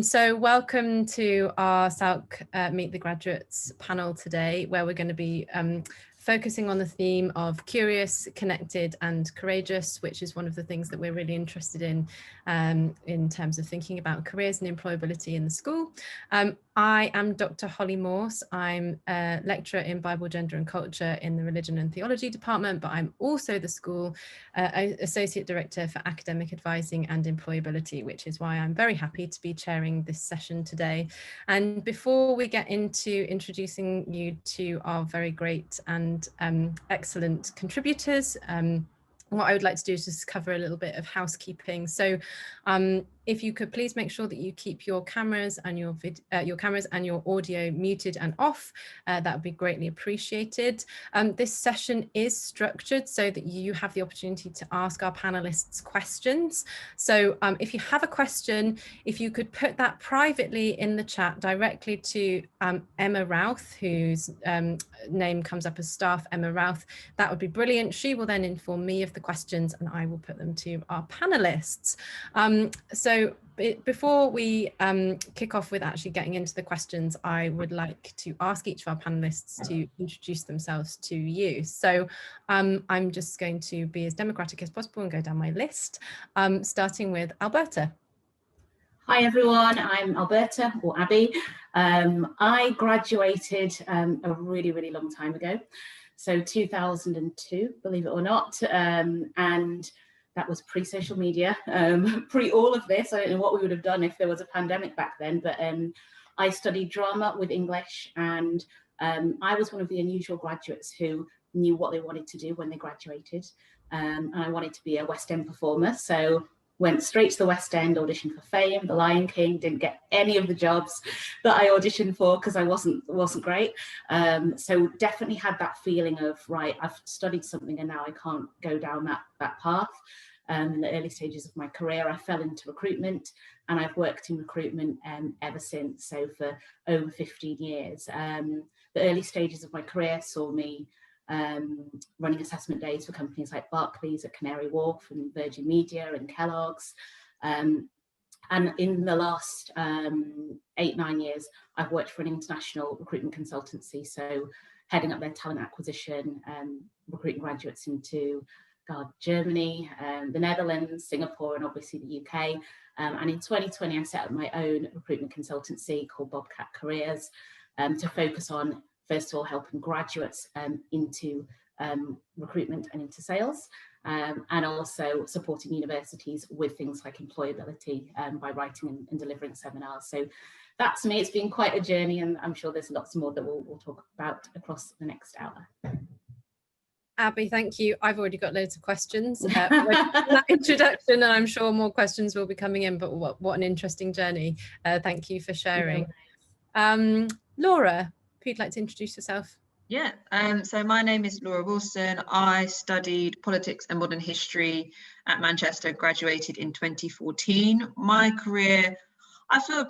So welcome to our SALC Meet the Graduates panel today, where we're going to be focusing on the theme of curious, connected and courageous, which is one of the things that we're really interested in terms of thinking about careers and employability in the school. I am Dr. Holly Morse. I'm a lecturer in Bible, Gender and Culture in the Religion and Theology department, but I'm also the school Associate Director for Academic Advising and Employability, which is why I'm very happy to be chairing this session today. And before we get into introducing you to our very great and excellent contributors, what I would like to do is just cover a little bit of housekeeping. So if you could please make sure that you keep your cameras and your audio muted and off, that would be greatly appreciated. This session is structured so that you have the opportunity to ask our panelists questions. So if you have a question, if you could put that privately in the chat directly to Emma Routh, whose name comes up as staff Emma Routh, that would be brilliant. She will then inform me of the questions and I will put them to our panelists. So before we kick off with actually getting into the questions, I would like to ask each of our panelists to introduce themselves to you. So I'm just going to be as democratic as possible and go down my list, starting with Alberta. Hi everyone, I'm Alberta, or Abby. I graduated a really long time ago, so 2002, believe it or not, and that was pre-social media, pre all of this. I don't know what we would have done if there was a pandemic back then, but I studied drama with English, and I was one of the unusual graduates who knew what they wanted to do when they graduated, and I wanted to be a West End performer, so went straight to the West End, auditioned for Fame, The Lion King, didn't get any of the jobs that I auditioned for because I wasn't great. So definitely had that feeling of, right, I've studied something and now I can't go down that path. In the early stages of my career, I fell into recruitment and I've worked in recruitment ever since, so for over 15 years. The early stages of my career saw me running assessment days for companies like Barclays at Canary Wharf and Virgin Media and Kellogg's. And in the last 8-9 years, I've worked for an international recruitment consultancy, so heading up their talent acquisition, recruiting graduates into Germany, the Netherlands, Singapore, and obviously the UK. And in 2020, I set up my own recruitment consultancy called Bobcat Careers to focus on, first of all, helping graduates into recruitment and into sales, and also supporting universities with things like employability by writing and delivering seminars. So that's me. It's been quite a journey, and I'm sure there's lots more that we'll talk about across the next hour. Abby, thank you. I've already got loads of questions for that introduction, and I'm sure more questions will be coming in, but what an interesting journey. Thank you for sharing. Laura, if you'd like to introduce yourself. Yeah, so my name is Laura Wilson. I studied politics and modern history at Manchester, graduated in 2014. My career, I feel a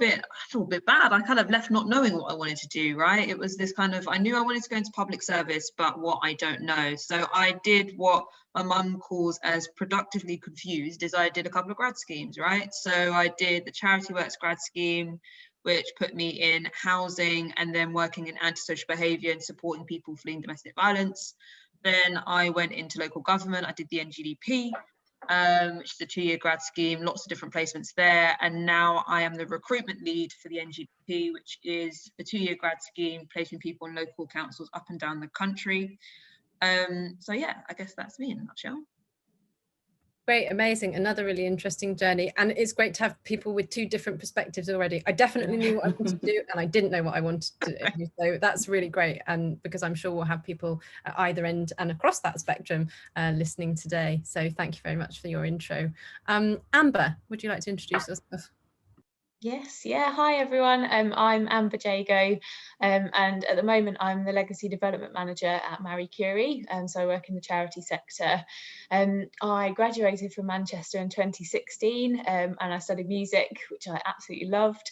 bit bad. I kind of left not knowing what I wanted to do, right? It was this kind of, I knew I wanted to go into public service, but what I don't know. So I did what my mum calls as productively confused, is I did a couple of grad schemes, right? So I did the Charity Works grad scheme, which put me in housing and then working in antisocial behaviour and supporting people fleeing domestic violence. Then I went into local government. I did the NGDP, which is a 2-year grad scheme, lots of different placements there. And now I am the recruitment lead for the NGDP, which is a 2-year grad scheme, placing people in local councils up and down the country. So yeah, I guess that's me in a nutshell. Great, amazing. Another really interesting journey. And it's great to have people with 2 different perspectives already. I definitely knew what I wanted to do and I didn't know what I wanted to do. So that's really great. And because I'm sure we'll have people at either end and across that spectrum listening today. So thank you very much for your intro. Amber, would you like to introduce yourself? Yes, yeah, hi everyone, I'm Amber Jagot, and at the moment I'm the Legacy Development Manager at Curie, so I work in the charity sector. I graduated from Manchester in 2016 and I studied music, which I absolutely loved.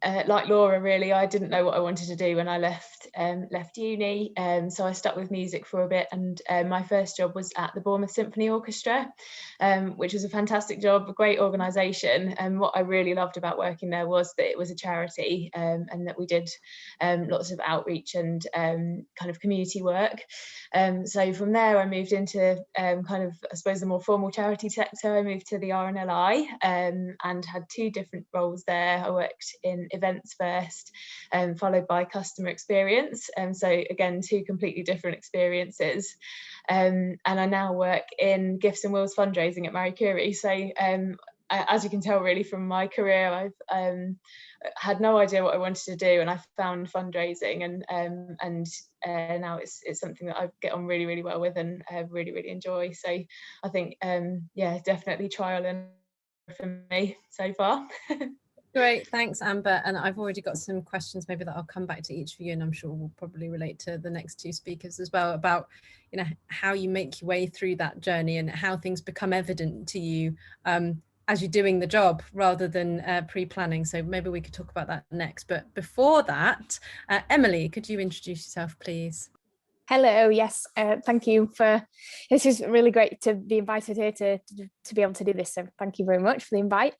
like Laura, really, I didn't know what I wanted to do when I left uni, so I stuck with music for a bit, and my first job was at the Bournemouth Symphony Orchestra, which was a fantastic job, a great organisation, and what I really loved about working there was that it was a charity, and that we did lots of outreach and kind of community work. So from there I moved into kind of, I suppose, the more formal charity sector. I moved to the RNLI and had 2 different roles there. I worked in events first, followed by customer experience. So again, 2 completely different experiences. And I now work in gifts and wills fundraising at Marie Curie. So as you can tell really from my career, I've had no idea what I wanted to do, and I found fundraising, and now it's something that I get on really, really well with, and really, really enjoy. So I think yeah, definitely trial and error for me so far. Great, thanks, Amber. And I've already got some questions maybe that I'll come back to each of you, and I'm sure will probably relate to the next 2 speakers as well, about, you know, how you make your way through that journey and how things become evident to you as you're doing the job rather than pre-planning. So maybe we could talk about that next. But before that, Emily, could you introduce yourself, please? Hello, yes, thank you this is really great to be invited here to be able to do this, so thank you very much for the invite.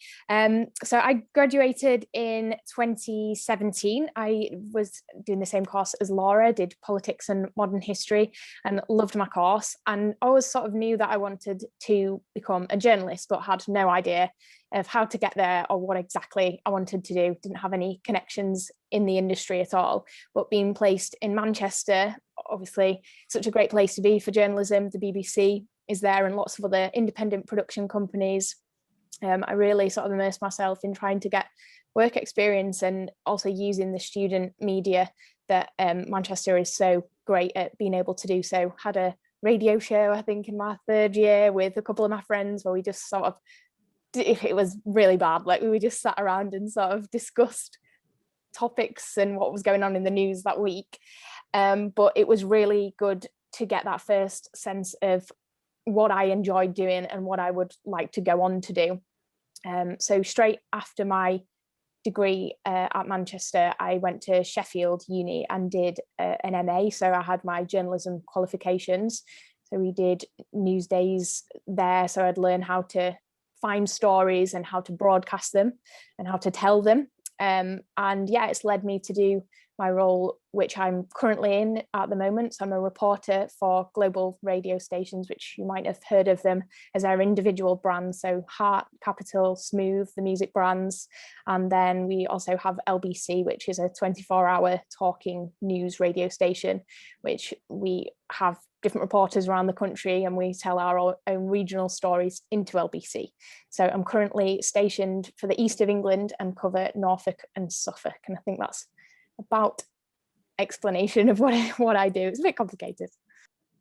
So I graduated in 2017. I was doing the same course as Laura, did politics and modern history, and loved my course, and always sort of knew that I wanted to become a journalist, but had no idea of how to get there or what exactly I wanted to do. Didn't have any connections in the industry at all, but being placed in Manchester, obviously such a great place to be for journalism. The BBC is there and lots of other independent production companies. I really sort of immersed myself in trying to get work experience, and also using the student media that Manchester is so great at being able to do so. Had a radio show, I think, in my 3rd year with a couple of my friends, where we just sort of, if it was really bad, like we just sat around and sort of discussed topics and what was going on in the news that week. But it was really good to get that first sense of what I enjoyed doing and what I would like to go on to do. So straight after my degree at Manchester, I went to Sheffield Uni and did an MA. So I had my journalism qualifications. So we did news days there. So I'd learn how to find stories and how to broadcast them and how to tell them. And yeah, it's led me to do my role, which I'm currently in at the moment. So I'm a reporter for global radio stations, which you might have heard of them as our individual brands. So Heart, Capital, Smooth, the music brands. And then we also have LBC, which is a 24-hour talking news radio station, which we have different reporters around the country, and we tell our own regional stories into LBC. So I'm currently stationed for the east of England and cover Norfolk and Suffolk. And I think that's about explanation of what I do. It's a bit complicated.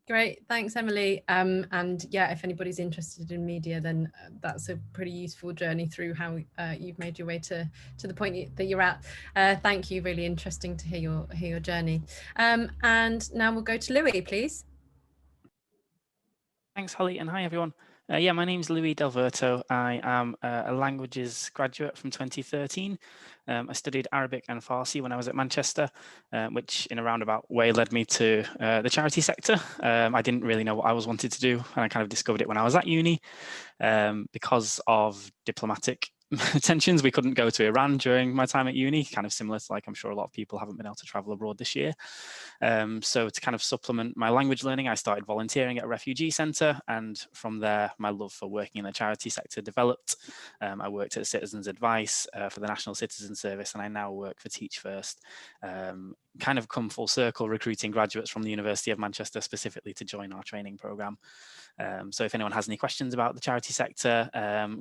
Great, thanks, Emily. And yeah, if anybody's interested in media, then that's a pretty useful journey through how you've made your way to the point that you're at. Thank you, really interesting to hear your journey. And now we'll go to Louis, please. Thanks, Holly, and hi, everyone. Yeah, my name's Louis Delverto. I am a languages graduate from 2013. I studied Arabic and Farsi when I was at Manchester, which in a roundabout way led me to the charity sector. I didn't really know what I wanted to do, and I kind of discovered it when I was at uni. Because of diplomatic tensions, we couldn't go to Iran during my time at uni, kind of similar to, like, I'm sure a lot of people haven't been able to travel abroad this year. So to kind of supplement my language learning, I started volunteering at a refugee centre, and from there my love for working in the charity sector developed. I worked at Citizens Advice for the National Citizen Service, and I now work for Teach First. Kind of come full circle, recruiting graduates from the University of Manchester specifically to join our training programme. So if anyone has any questions about the charity sector,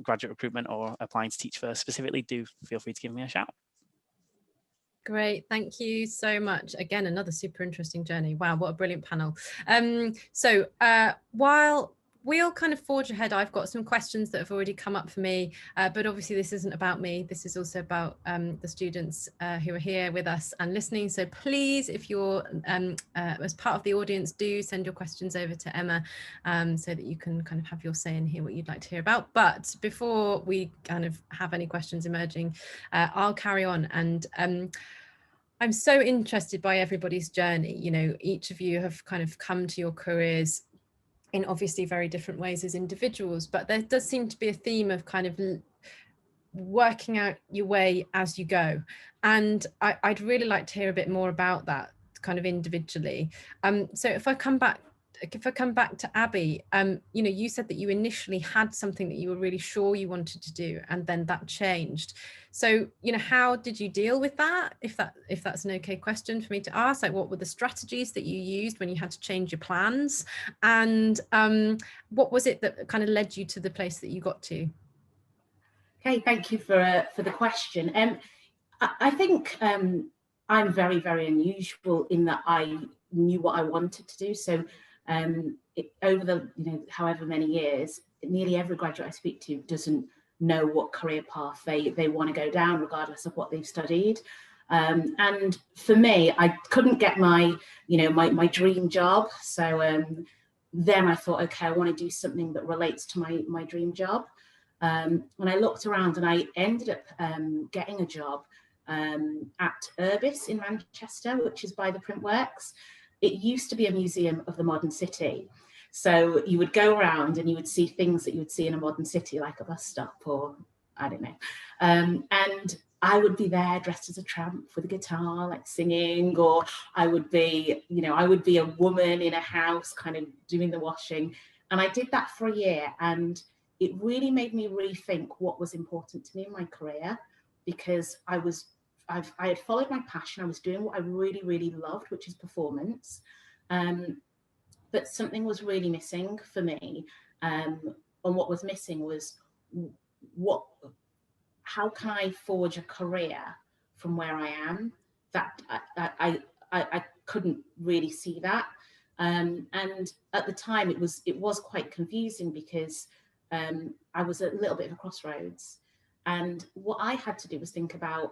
graduate recruitment, or applying to Teach First specifically, do feel free to give me a shout. Great, thank you so much. Again, another super interesting journey. Wow, what a brilliant panel. So while we'll kind of forge ahead. I've got some questions that have already come up for me, but obviously this isn't about me. This is also about the students who are here with us and listening. So please, if you're as part of the audience, do send your questions over to Emma so that you can kind of have your say and hear what you'd like to hear about. But before we kind of have any questions emerging, I'll carry on. And I'm so interested by everybody's journey. You know, each of you have kind of come to your careers in obviously very different ways as individuals, but there does seem to be a theme of kind of working out your way as you go. And I'd really like to hear a bit more about that kind of individually. So if I come back to Abby, you know, you said that you initially had something that you were really sure you wanted to do, and then that changed. So, you know, how did you deal with that? If that's an okay question for me to ask, like, what were the strategies that you used when you had to change your plans, and what was it that kind of led you to the place that you got to? Okay, thank you for the question. I think I'm very, very unusual in that I knew what I wanted to do. So over the, you know, however many years, nearly every graduate I speak to doesn't know what career path they want to go down, regardless of what they've studied. And for me, I couldn't get my dream job. So then I thought, okay, I want to do something that relates to my dream job. When I looked around, and I ended up getting a job at Urbis in Manchester, which is by the Printworks. It used to be a museum of the modern city. So you would go around and you would see things that you would see in a modern city, like a bus stop, or I don't know. And I would be there dressed as a tramp with a guitar, like singing, or I would be a woman in a house kind of doing the washing. And I did that for a year, and it really made me rethink what was important to me in my career, because I had followed my passion. I was doing what I really, really loved, which is performance. But something was really missing for me. And what was missing was how can I forge a career from where I am? That I couldn't really see that. And at the time it was quite confusing, because I was at a little bit of a crossroads. And what I had to do was think about,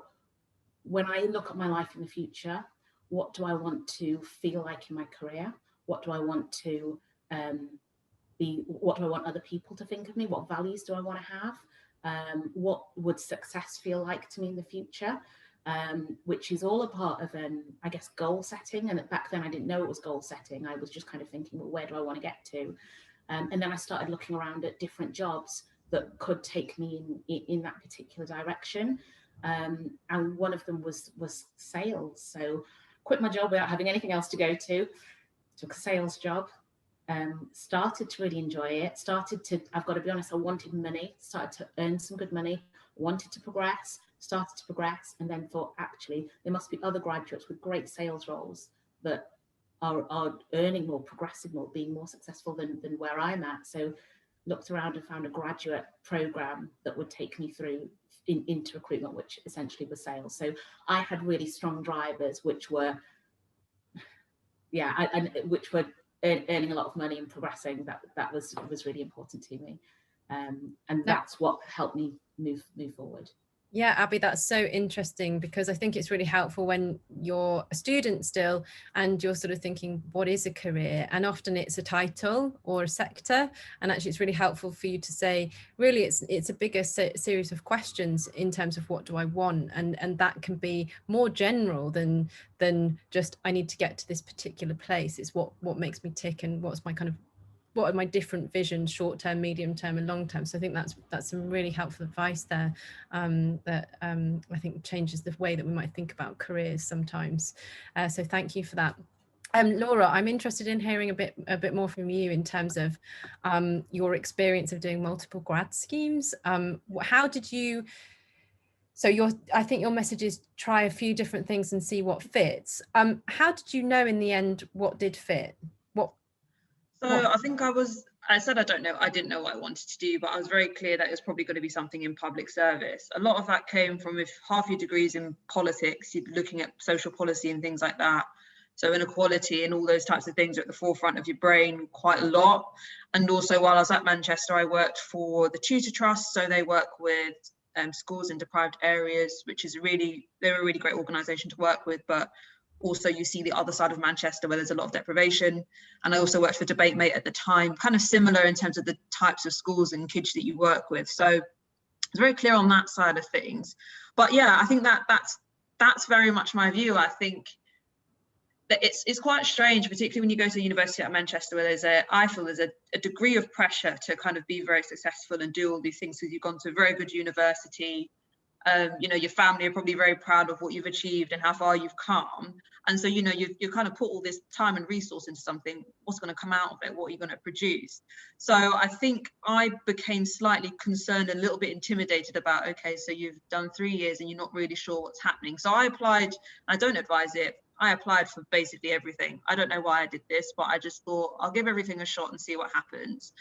when I look at my life in the future, what do I want to feel like in my career? What do I want to be? What do I want other people to think of me? What values do I want to have? What would success feel like to me in the future? Which is all a part of, I guess, goal setting. And back then I didn't know it was goal setting. I was just kind of thinking, well, where do I want to get to? And then I started looking around at different jobs that could take me in that particular direction. And one of them was sales. So quit my job without having anything else to go to, took a sales job, started to really enjoy it, I've got to be honest, I wanted money, started to earn some good money, wanted to progress, started to progress, and then thought, actually, there must be other graduates with great sales roles that are earning more, progressing more, being more successful than where I'm at. So looked around and found a graduate program that would take me through into recruitment, which essentially was sales. So I had really strong drivers, which were earning a lot of money and progressing. That was really important to me, and that's what helped me move forward. Yeah, Abby, that's so interesting, because I think it's really helpful when you're a student still and you're sort of thinking, what is a career? And often it's a title or a sector. And actually it's really helpful for you to say, really, it's a bigger series of questions in terms of what do I want? And that can be more general than just, I need to get to this particular place. It's what makes me tick, and what are my different visions, short term, medium term, and long term. So I think that's some really helpful advice there, that I think changes the way that we might think about careers sometimes. So thank you for that. Laura, I'm interested in hearing a bit more from you in terms of your experience of doing multiple grad schemes. How did you? So I think your message is try a few different things and see what fits. How did you know in the end what did fit? So I think I said I didn't know what I wanted to do, but I was very clear that it was probably going to be something in public service. A lot of that came from, if half your degrees in politics, you're looking at social policy and things like that. So inequality and all those types of things are at the forefront of your brain quite a lot. And also while I was at Manchester, I worked for the Tutor Trust. So they work with schools in deprived areas, which is they're a really great organisation to work with, but also you see the other side of Manchester where there's a lot of deprivation. And I also worked for Debate Mate at the time, kind of similar in terms of the types of schools and kids that you work with. So it's very clear on that side of things. But yeah, I think that's very much my view. I think that it's quite strange, particularly when you go to the University at Manchester, where I feel there's a degree of pressure to kind of be very successful and do all these things because you've gone to a very good university. You know, your family are probably very proud of what you've achieved and how far you've come. And so, you know, you kind of put all this time and resource into something. What's going to come out of it? What are you going to produce? So I think I became slightly concerned, a little bit intimidated about, okay, so you've done 3 years and you're not really sure what's happening. So I applied, I don't advise it. I applied for basically everything. I don't know why I did this, but I just thought I'll give everything a shot and see what happens.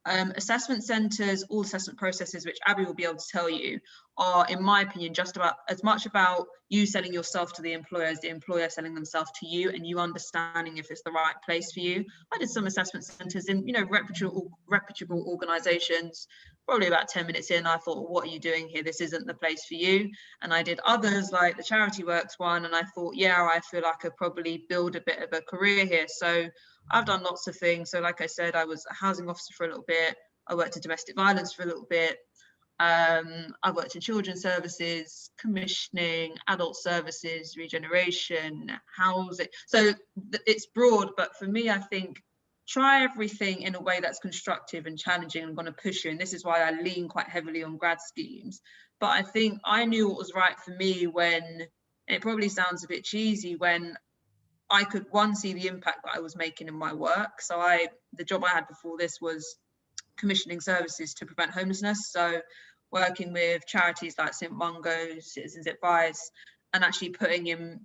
Assessment centres, all assessment processes, which Abby will be able to tell you, are, in my opinion, just about as much about you selling yourself to the employer as the employer selling themselves to you, and you understanding if it's the right place for you. I did some assessment centres in, you know, reputable organisations. Probably about 10 minutes in, I thought, what are you doing here? This isn't the place for you. And I did others like the Charity Works one, and I thought, yeah, I feel I could probably build a bit of a career here. So I've done lots of things. So like I said, I was a housing officer for a little bit. I worked in domestic violence for a little bit. I worked in children's services, commissioning, adult services, regeneration, housing. So it's broad, but for me, I think try everything in a way that's constructive and challenging and going to push you. And this is why I lean quite heavily on grad schemes. But I think I knew what was right for me when, it probably sounds a bit cheesy, when I could, one, see the impact that I was making in my work. So the job I had before this was commissioning services to prevent homelessness. So working with charities like St Mungo's, Citizens Advice, and actually putting in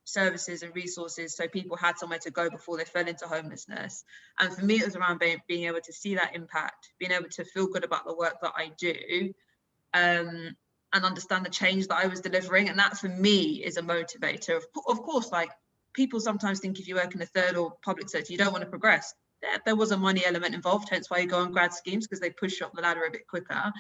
services and resources so people had somewhere to go before they fell into homelessness. And for me, it was around being able to see that impact, being able to feel good about the work that I do, and understand the change that I was delivering. And that for me is a motivator. Of course, like, people sometimes think if you work in the third or public sector, you don't want to progress. There was a money element involved, hence why you go on grad schemes, because they push you up the ladder a bit quicker.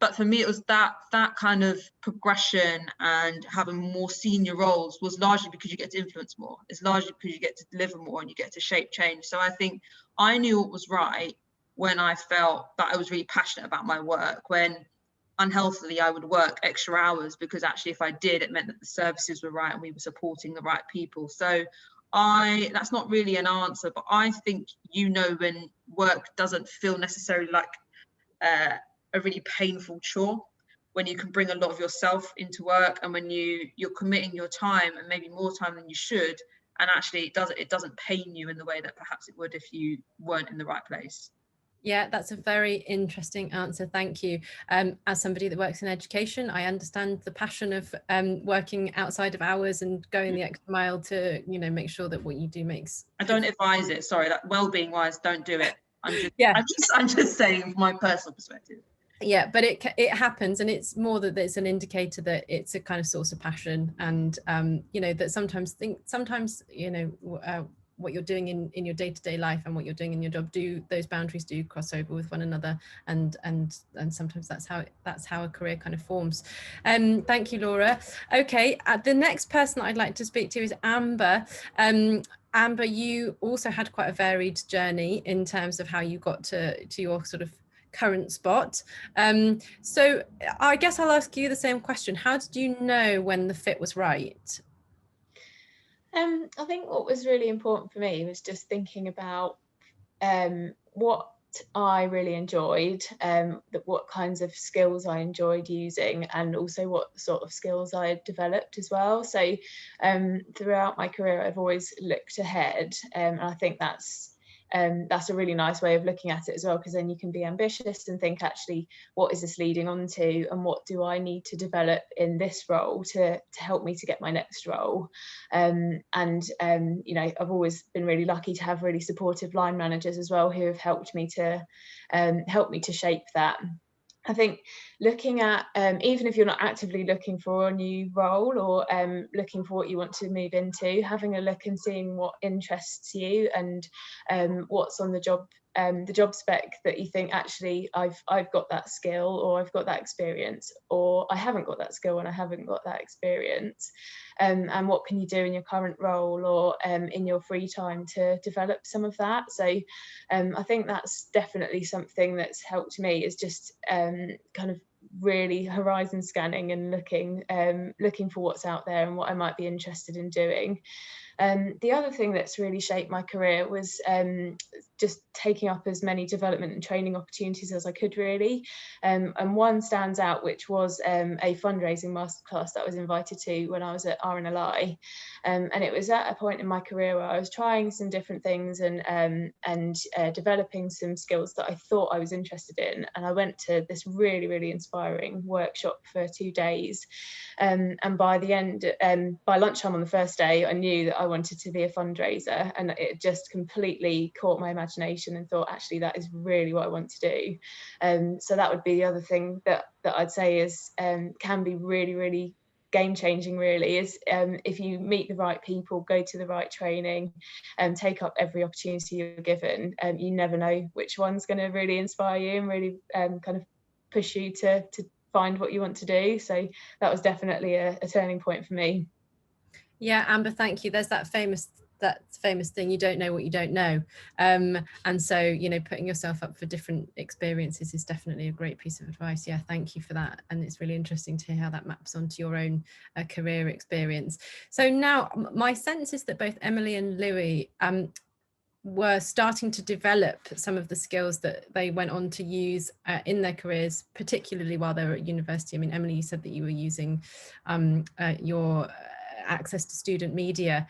But for me, it was that kind of progression and having more senior roles was largely because you get to influence more. It's largely because you get to deliver more and you get to shape change. So I think I knew what was right when I felt that I was really passionate about my work, when unhealthily I would work extra hours, because actually if I did, it meant that the services were right and we were supporting the right people. So that's not really an answer, but I think, you know, when work doesn't feel necessarily like a really painful chore, when you can bring a lot of yourself into work, and when you're committing your time, and maybe more time than you should, and actually it doesn't pain you in the way that perhaps it would if you weren't in the right place. Yeah, that's a very interesting answer. Thank you. As somebody that works in education, I understand the passion of working outside of hours and going the extra mile to, you know, make sure that what you do makes. I don't advise it. Sorry, that well-being wise, don't do it. I'm just saying from my personal perspective. Yeah, but it happens, and it's more that it's an indicator that it's a kind of source of passion, and you know, that sometimes you know, what you're doing in your day-to-day life and what you're doing in your job, those boundaries do cross over with one another, and sometimes that's how a career kind of forms. Thank you, Laura. Okay, the next person that I'd like to speak to is Amber. Amber, you also had quite a varied journey in terms of how you got to your sort of current spot. So I guess I'll ask you the same question. How did you know when the fit was right? I think what was really important for me was just thinking about what I really enjoyed, what kinds of skills I enjoyed using, and also what sort of skills I had developed as well. So throughout my career, I've always looked ahead, and I think that's a really nice way of looking at it as well, because then you can be ambitious and think, actually, what is this leading on to, and what do I need to develop in this role to help me to get my next role. You know, I've always been really lucky to have really supportive line managers as well, who have helped me to shape that. I think looking at, even if you're not actively looking for a new role or looking for what you want to move into, having a look and seeing what interests you and what's on the job spec that you think, actually, I've got that skill, or I've got that experience, or I haven't got that skill and I haven't got that experience. And what can you do in your current role or in your free time to develop some of that? So I think that's definitely something that's helped me, is just kind of really horizon scanning and looking for what's out there and what I might be interested in doing. The other thing that's really shaped my career was just taking up as many development and training opportunities as I could, really. And one stands out, which was a fundraising masterclass that I was invited to when I was at RNLI. And it was at a point in my career where I was trying some different things and developing some skills that I thought I was interested in. And I went to this really, really inspiring workshop for 2 days. And by the end, by lunchtime on the first day, I knew that I wanted to be a fundraiser, and it just completely caught my imagination and thought, actually, that is really what I want to do. So that would be the other thing that I'd say is can be really, really game changing, really, is if you meet the right people, go to the right training, and take up every opportunity you're given, you never know which one's going to really inspire you and really kind of push you to find what you want to do. So that was definitely a turning point for me. Yeah, Amber, thank you. There's that famous thing, you don't know what you don't know. And so, you know, putting yourself up for different experiences is definitely a great piece of advice. Yeah, thank you for that. And it's really interesting to hear how that maps onto your own career experience. So now my sense is that both Emily and Louis were starting to develop some of the skills that they went on to use in their careers, particularly while they were at university. I mean, Emily, you said that you were using your access to student media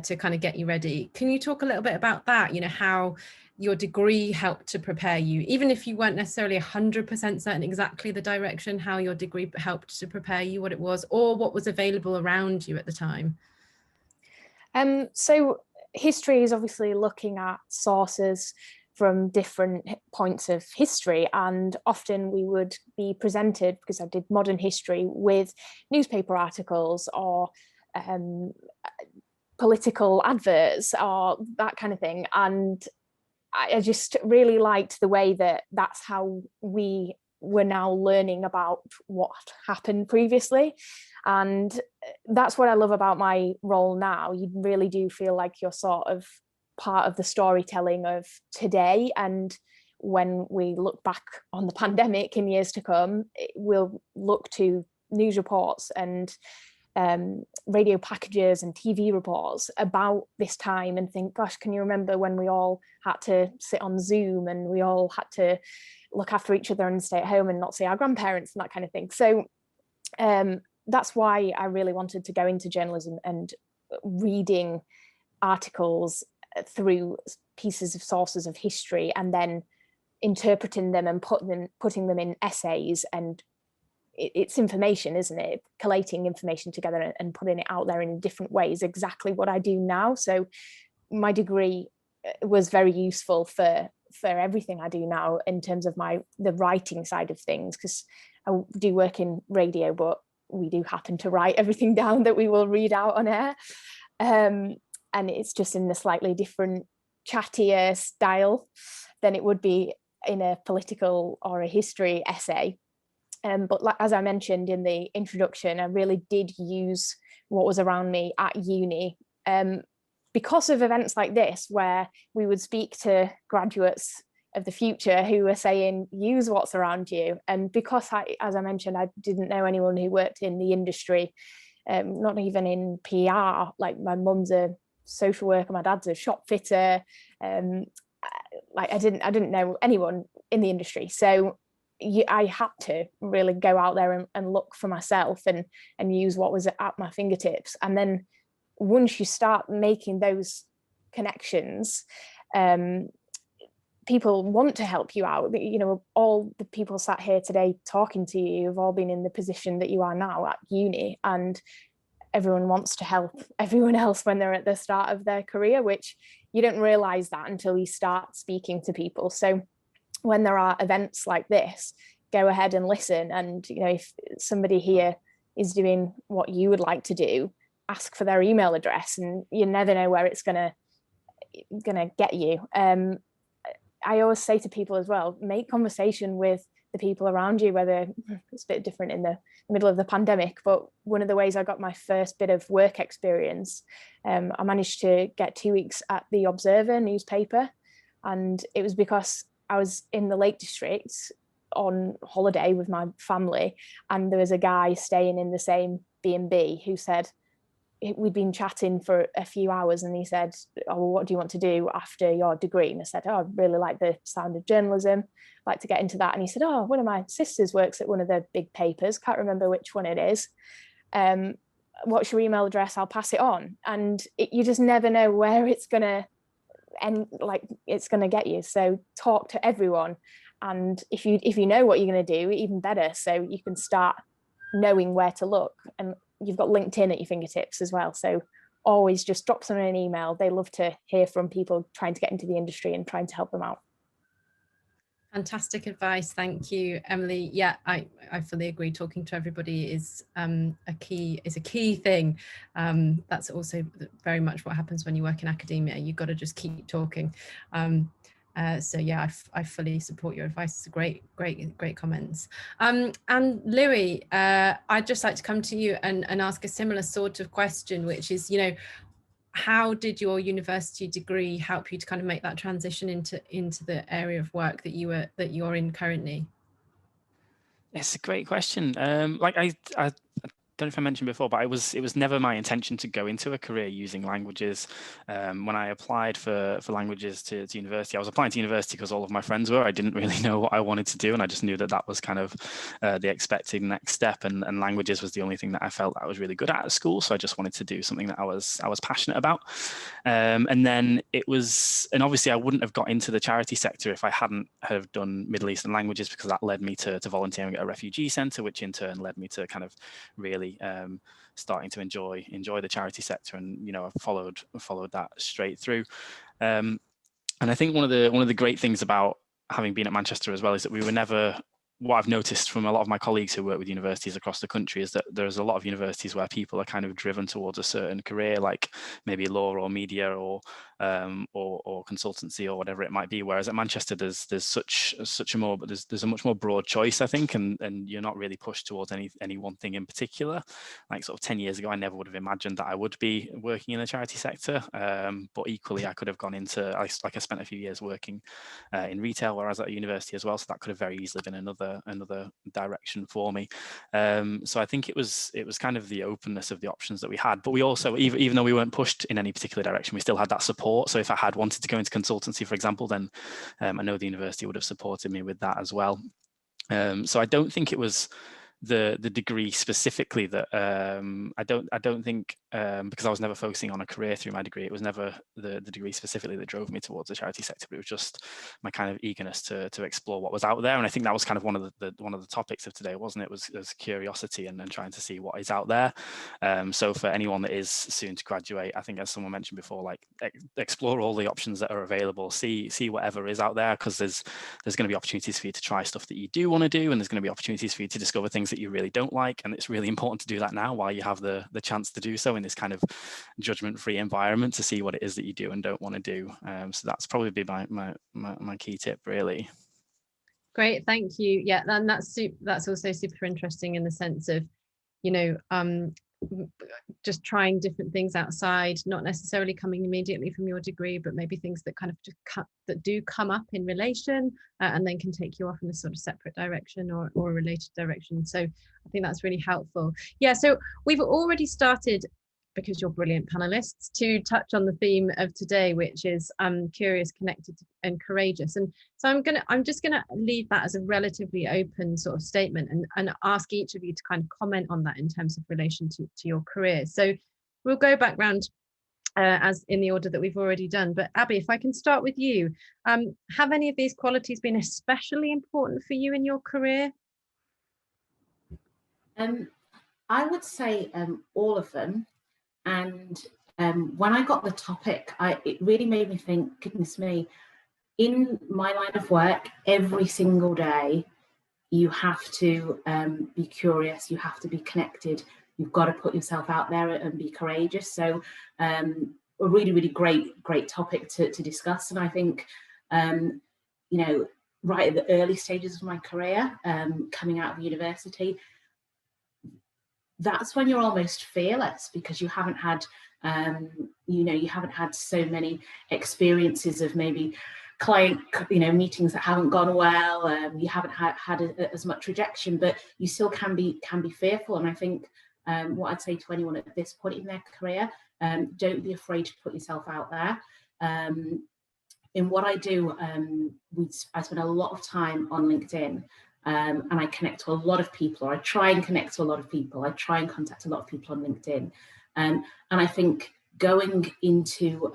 to kind of get you ready. Can you talk a little bit about that? You know, how your degree helped to prepare you, even if you weren't necessarily 100% certain exactly the direction, how your degree helped to prepare you, what it was, or what was available around you at the time? So history is obviously looking at sources from different points of history, and often we would be presented, because I did modern history, with newspaper articles or political adverts or that kind of thing. And I just really liked the way that that's how we were now learning about what happened previously. And that's what I love about my role now. You really do feel like you're sort of part of the storytelling of today. And when we look back on the pandemic in years to come, we'll look to news reports and radio packages and TV reports about this time and think, gosh, can you remember when we all had to sit on Zoom and we all had to look after each other and stay at home and not see our grandparents and that kind of thing. So that's why I really wanted to go into journalism and reading articles through pieces of sources of history and then interpreting them and putting them in essays. And it's information, isn't it? Collating information together and putting it out there in different ways, exactly what I do now. So my degree was very useful for everything I do now in terms of the writing side of things, because I do work in radio, but we do happen to write everything down that we will read out on air. And it's just in a slightly different, chattier style than it would be in a political or a history essay. But as I mentioned in the introduction, I really did use what was around me at uni because of events like this, where we would speak to graduates of the future who were saying, use what's around you. And because as I mentioned, I didn't know anyone who worked in the industry, not even in PR. Like, my mum's a social worker, my dad's a shop fitter. Like I didn't know anyone in the industry. So I had to really go out there and look for myself and use what was at my fingertips. And then once you start making those connections, people want to help you out. You know, all the people sat here today talking to you have all been in the position that you are now at uni, and everyone wants to help everyone else when they're at the start of their career, which you don't realize that until you start speaking to people. So when there are events like this, go ahead and listen. And, you know, if somebody here is doing what you would like to do, ask for their email address, and you never know where it's gonna get you. I always say to people as well, make conversation with the people around you, whether it's a bit different in the middle of the pandemic, but one of the ways I got my first bit of work experience, I managed to get 2 weeks at the Observer newspaper, and it was because I was in the Lake District on holiday with my family, and there was a guy staying in the same B&B who said, we'd been chatting for a few hours, and he said, oh, well, what do you want to do after your degree? And I said, oh, I really like the sound of journalism, like to get into that. And he said, oh, one of my sisters works at one of the big papers, can't remember which one it is. What's your email address? I'll pass it on. And you just never know where it's gonna end, like it's gonna get you. So talk to everyone, and if you know what you're gonna do, even better, so you can start knowing where to look. And you've got LinkedIn at your fingertips as well, so always just drop someone an email. They love to hear from people trying to get into the industry and trying to help them out. Fantastic advice, thank you, Emily. Yeah, I fully agree. Talking to everybody is a key thing. That's also very much what happens when you work in academia. You've got to just keep talking. So yeah, I fully support your advice. It's great comments. And Louis, I'd just like to come to you and ask a similar sort of question, which is, you know, how did your university degree help you to kind of make that transition into the area of work that you're in currently? It's a great question. Like I don't know if I mentioned before, but it was never my intention to go into a career using languages. When I applied for languages to university, I was applying to university because all of my friends were. I didn't really know what I wanted to do, and I just knew that was kind of the expected next step. And languages was the only thing that I felt that I was really good at school. So I just wanted to do something that I was passionate about. And then and obviously I wouldn't have got into the charity sector if I hadn't have done Middle Eastern languages, because that led me to volunteering at a refugee centre, which in turn led me to kind of really starting to enjoy the charity sector, and you know, I've followed that straight through. And I think one of the great things about having been at Manchester as well is that we were never, what I've noticed from a lot of my colleagues who work with universities across the country is that there's a lot of universities where people are kind of driven towards a certain career, like maybe law or media or consultancy or whatever it might be. Whereas at Manchester, there's a much more broad choice, I think, and you're not really pushed towards any one thing in particular. Like sort of 10 years ago, I never would have imagined that I would be working in the charity sector. But equally, I could have gone into, I spent a few years working in retail, whereas at university as well. So that could have very easily been another direction for me. So I think it was kind of the openness of the options that we had. But we also, even though we weren't pushed in any particular direction, we still had that support. So if I had wanted to go into consultancy, for example, then I know the university would have supported me with that as well. So I don't think it was the degree specifically that I don't think because I was never focusing on a career through my degree, it was never the degree specifically that drove me towards the charity sector, but it was just my kind of eagerness to explore what was out there. And I think that was kind of one of the topics of today, wasn't it? Was curiosity and trying to see what is out there. So for anyone that is soon to graduate, I think, as someone mentioned before, like explore all the options that are available, see whatever is out there, because there's going to be opportunities for you to try stuff that you do want to do, and there's going to be opportunities for you to discover things that you really don't like. And it's really important to do that now while you have the chance to do so in this kind of judgment-free environment, to see what it is that you do and don't want to do. So that's probably my key tip, really. Great, thank you. Yeah, and that's also super interesting in the sense of, you know, just trying different things outside, not necessarily coming immediately from your degree, but maybe things that kind of just that do come up in relation and then can take you off in a sort of separate direction or a related direction. So I think that's really helpful. Yeah, so we've already started, because you're brilliant panelists, to touch on the theme of today, which is curious, connected, and courageous. And so I'm just gonna leave that as a relatively open sort of statement and ask each of you to kind of comment on that in terms of relation to your career. So we'll go back round as in the order that we've already done. But Abby, if I can start with you, have any of these qualities been especially important for you in your career? I would say all of them. And when I got the topic, it really made me think, goodness me, in my line of work, every single day, you have to be curious, you have to be connected, you've got to put yourself out there and be courageous. So a really, really great topic to discuss. And I think, you know, right at the early stages of my career, coming out of university, that's when you're almost fearless, because you haven't had, you know, you haven't had so many experiences of maybe client, you know, meetings that haven't gone well. You haven't had as much rejection, but you still can be fearful. And I think what I'd say to anyone at this point in their career, don't be afraid to put yourself out there. In what I do, I spend a lot of time on LinkedIn. And I connect to a lot of people, or I try and connect to a lot of people. I try and contact a lot of people on LinkedIn. And I think going into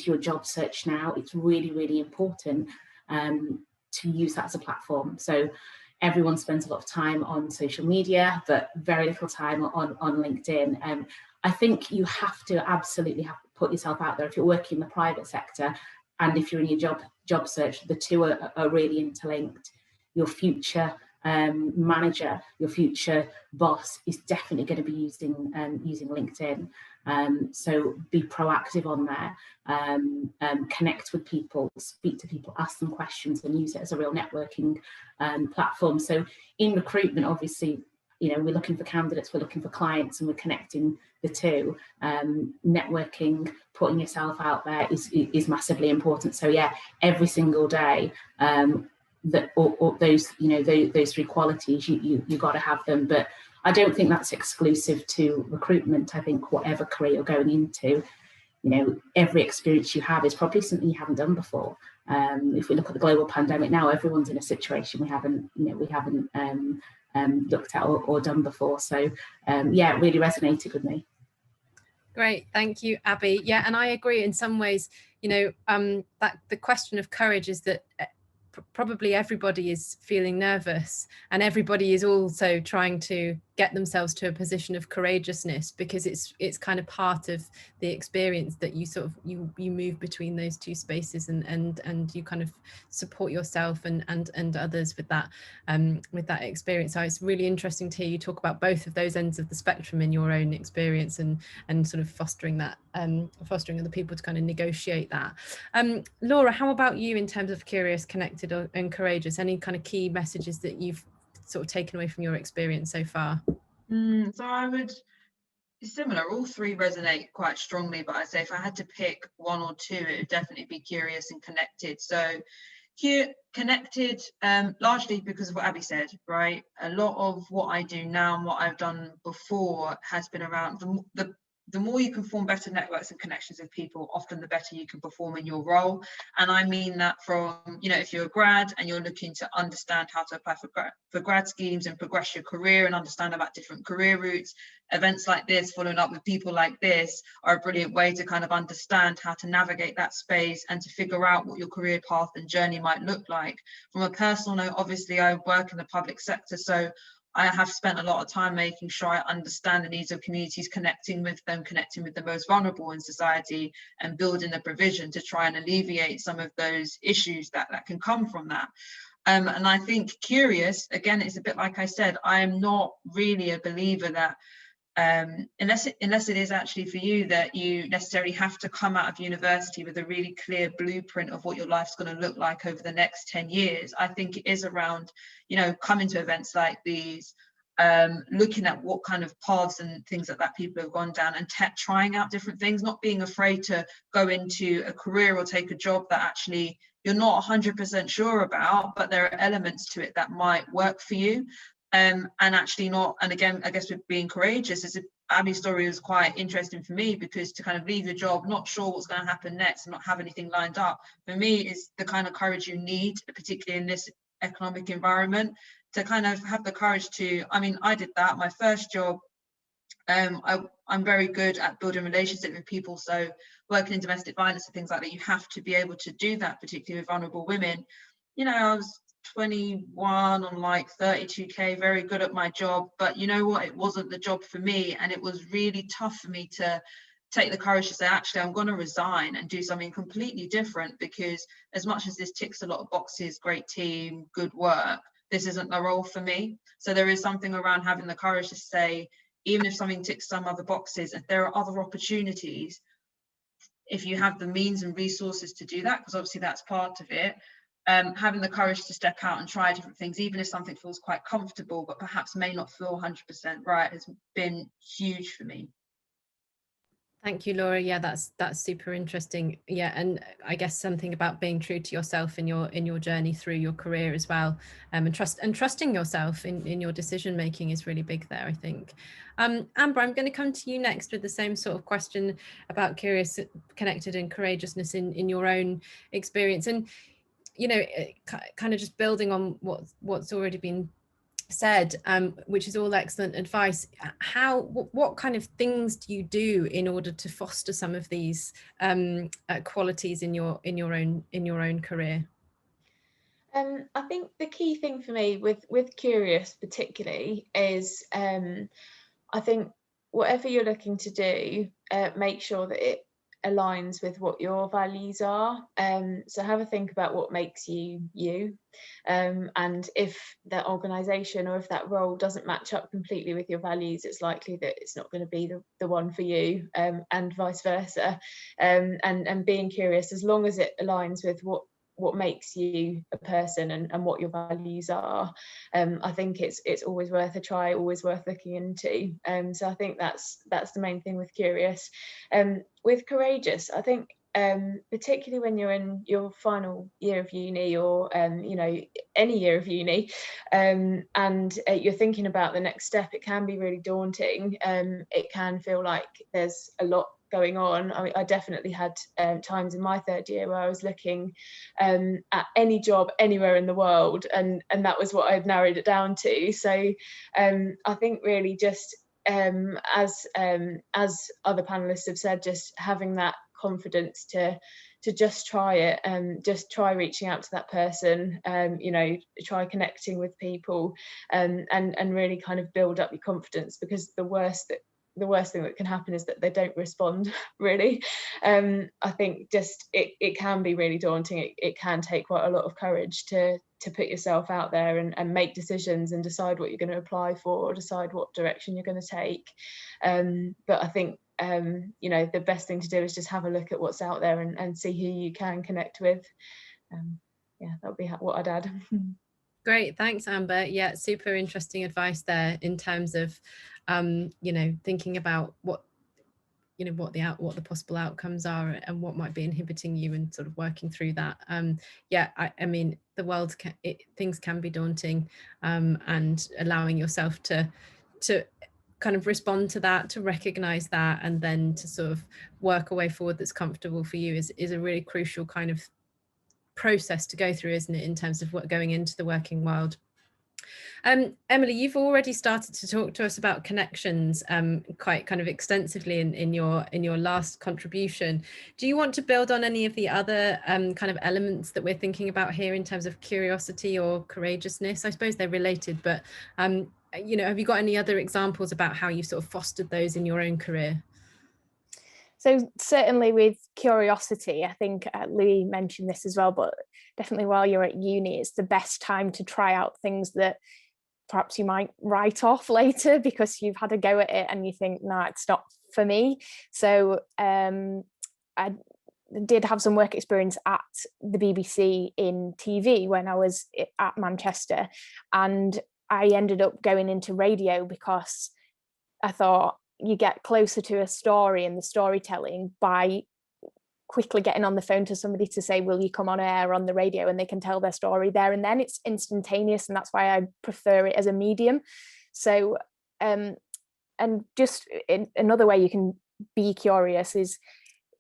your job search now, it's really, really important to use that as a platform. So everyone spends a lot of time on social media, but very little time on LinkedIn. I think you have to absolutely put yourself out there. If you're working in the private sector and if you're in your job search, the two are really interlinked. Your future manager, your future boss is definitely going to be using LinkedIn. So be proactive on there, connect with people, speak to people, ask them questions, and use it as a real networking platform. So in recruitment, obviously, you know, we're looking for candidates, we're looking for clients, and we're connecting the two. Networking, putting yourself out there is massively important. So yeah, every single day, that or those, you know, those three qualities, you got to have them. But I don't think that's exclusive to recruitment. I think whatever career you're going into, you know, every experience you have is probably something you haven't done before. If we look at the global pandemic now, everyone's in a situation we haven't looked at or done before. So yeah, it really resonated with me. Great, thank you, Abby. Yeah, and I agree in some ways. You know, that the question of courage is that probably everybody is feeling nervous, and everybody is also trying to get themselves to a position of courageousness, because it's kind of part of the experience that you sort of you move between those two spaces, and you kind of support yourself and others with that experience. So it's really interesting to hear you talk about both of those ends of the spectrum in your own experience, and sort of fostering that, fostering other people to kind of negotiate that. Laura, how about you in terms of curious, connected, and courageous? Any kind of key messages that you've sort of taken away from your experience so far? So I would, similar, all three resonate quite strongly, but I'd say if I had to pick one or two, it would definitely be curious and connected. So connected, largely because of what Abby said, right? A lot of what I do now and what I've done before has been around the more you can form better networks and connections with people, often the better you can perform in your role. And I mean that from, you know, if you're a grad and you're looking to understand how to apply for grad schemes and progress your career and understand about different career routes, events like this, following up with people like this, are a brilliant way to kind of understand how to navigate that space and to figure out what your career path and journey might look like. From a personal note, obviously I work in the public sector, so I have spent a lot of time making sure I understand the needs of communities, connecting with the most vulnerable in society, and building a provision to try and alleviate some of those issues that can come from that. And I think curious, again, it's a bit like I said, I am not really a believer that unless it is actually for you, that you necessarily have to come out of university with a really clear blueprint of what your life's going to look like over the next 10 years. I think it is around, you know, coming to events like these, looking at what kind of paths and things that people have gone down, and trying out different things, not being afraid to go into a career or take a job that actually you're not 100% sure about, but there are elements to it that might work for you. And actually not, and again, I guess with being courageous, Abby's story was quite interesting for me, because to kind of leave your job, not sure what's going to happen next and not have anything lined up, for me is the kind of courage you need, particularly in this economic environment, to kind of have the courage to, I mean, I did that, my first job, I'm very good at building relationships with people, so working in domestic violence and things like that, you have to be able to do that, particularly with vulnerable women. You know, I was 21 on like 32k, very good at my job, but you know what, it wasn't the job for me, and it was really tough for me to take the courage to say, actually, I'm going to resign and do something completely different, because as much as this ticks a lot of boxes, great team, good work, this isn't the role for me. So there is something around having the courage to say, even if something ticks some other boxes, if there are other opportunities, if you have the means and resources to do that, because obviously that's part of it, having the courage to step out and try different things, even if something feels quite comfortable, but perhaps may not feel 100% right, has been huge for me. Thank you, Laura. Yeah, that's super interesting. Yeah, and I guess something about being true to yourself in your journey through your career as well, and trusting yourself in your decision making is really big there, I think. Amber, I'm going to come to you next with the same sort of question about curious, connected, and courageousness in your own experience, and you know, kind of just building on what's already been said, which is all excellent advice. What kind of things do you do in order to foster some of these qualities in your own career? I think the key thing for me with Curious particularly is I think whatever you're looking to do, make sure that it aligns with what your values are. So have a think about what makes you you, and if that organisation or if that role doesn't match up completely with your values, it's likely that it's not going to be the one for you, and vice versa. And being curious, as long as it aligns with what makes you a person and what your values are, I think it's always worth a try, always worth looking into. So I think that's the main thing with Curious. With Courageous, I think particularly when you're in your final year of uni, or you know, any year of uni, and you're thinking about the next step, it can be really daunting. It can feel like there's a lot going on. I mean, I definitely had times in my third year where I was looking at any job anywhere in the world, and that was what I'd narrowed it down to. So I think really just as other panelists have said, just having that confidence to just try it, and just try reaching out to that person, you know, try connecting with people, and really kind of build up your confidence, because the worst thing that can happen is that they don't respond, really. I think just it can be really daunting. It can take quite a lot of courage to put yourself out there and make decisions and decide what you're going to apply for, or decide what direction you're going to take. But I think you know, the best thing to do is just have a look at what's out there and see who you can connect with. Yeah, that would be what I'd add. Great, thanks, Amber. Yeah, super interesting advice there in terms of you know, thinking about what the possible outcomes are and what might be inhibiting you, and sort of working through that. Yeah, I mean, the world things can be daunting, and allowing yourself to kind of respond to that, to recognize that, and then to sort of work a way forward that's comfortable for you is a really crucial kind of process to go through, isn't it, in terms of going into the working world. Emily, you've already started to talk to us about connections quite kind of extensively in your last contribution. Do you want to build on any of the other kind of elements that we're thinking about here in terms of curiosity or courageousness? I suppose they're related, but you know, have you got any other examples about how you sort of fostered those in your own career? So certainly with curiosity, I think Louis mentioned this as well, but definitely while you're at uni, it's the best time to try out things that perhaps you might write off later because you've had a go at it and you think, no, it's not for me. So I did have some work experience at the BBC in TV when I was at Manchester, and I ended up going into radio because I thought you get closer to a story and the storytelling by quickly getting on the phone to somebody to say, will you come on air on the radio, and they can tell their story there and then. It's instantaneous, and that's why I prefer it as a medium. So and just another way you can be curious is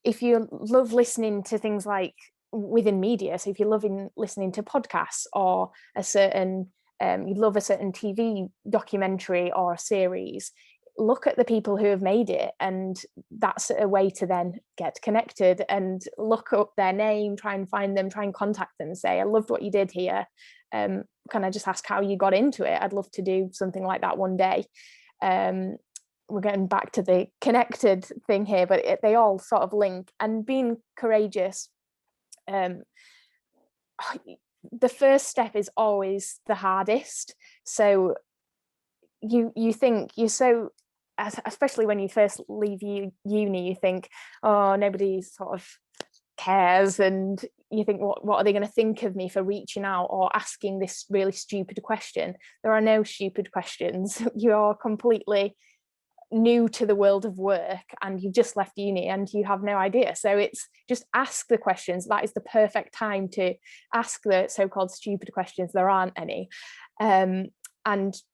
if you love listening to things like within media, so if you're loving listening to podcasts or a certain you love a certain TV documentary or series, look at the people who have made it, and that's a way to then get connected and look up their name, try and find them, try and contact them and say, I loved what you did here, can I just ask how you got into it? I'd love to do something like that one day. We're getting back to the connected thing here, but they all sort of link. And being courageous, the first step is always the hardest. So you think you're so, especially when you first leave uni, you think, oh, nobody sort of cares, and you think, what are they going to think of me for reaching out or asking this really stupid question? There are no stupid questions. You're completely new to the world of work and you've just left uni and you have no idea. So it's just ask the questions. That is the perfect time to ask the so-called stupid questions. There aren't any. And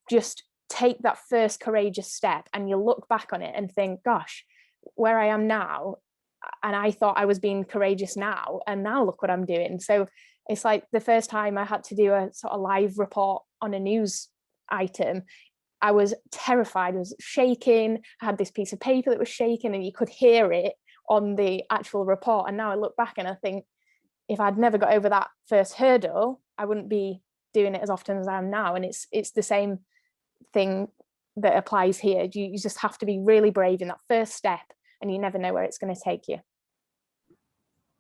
just take that first courageous step, and you'll look back on it and think, gosh, where I am now, and I thought I was being courageous now, and now look what I'm doing. So it's like the first time I had to do a sort of live report on a news item, I was terrified, I was shaking. I had this piece of paper that was shaking and you could hear it on the actual report. And now I look back and I think, if I'd never got over that first hurdle, I wouldn't be doing it as often as I am now. And it's the same thing that applies here. You just have to be really brave in that first step, and you never know where it's going to take you.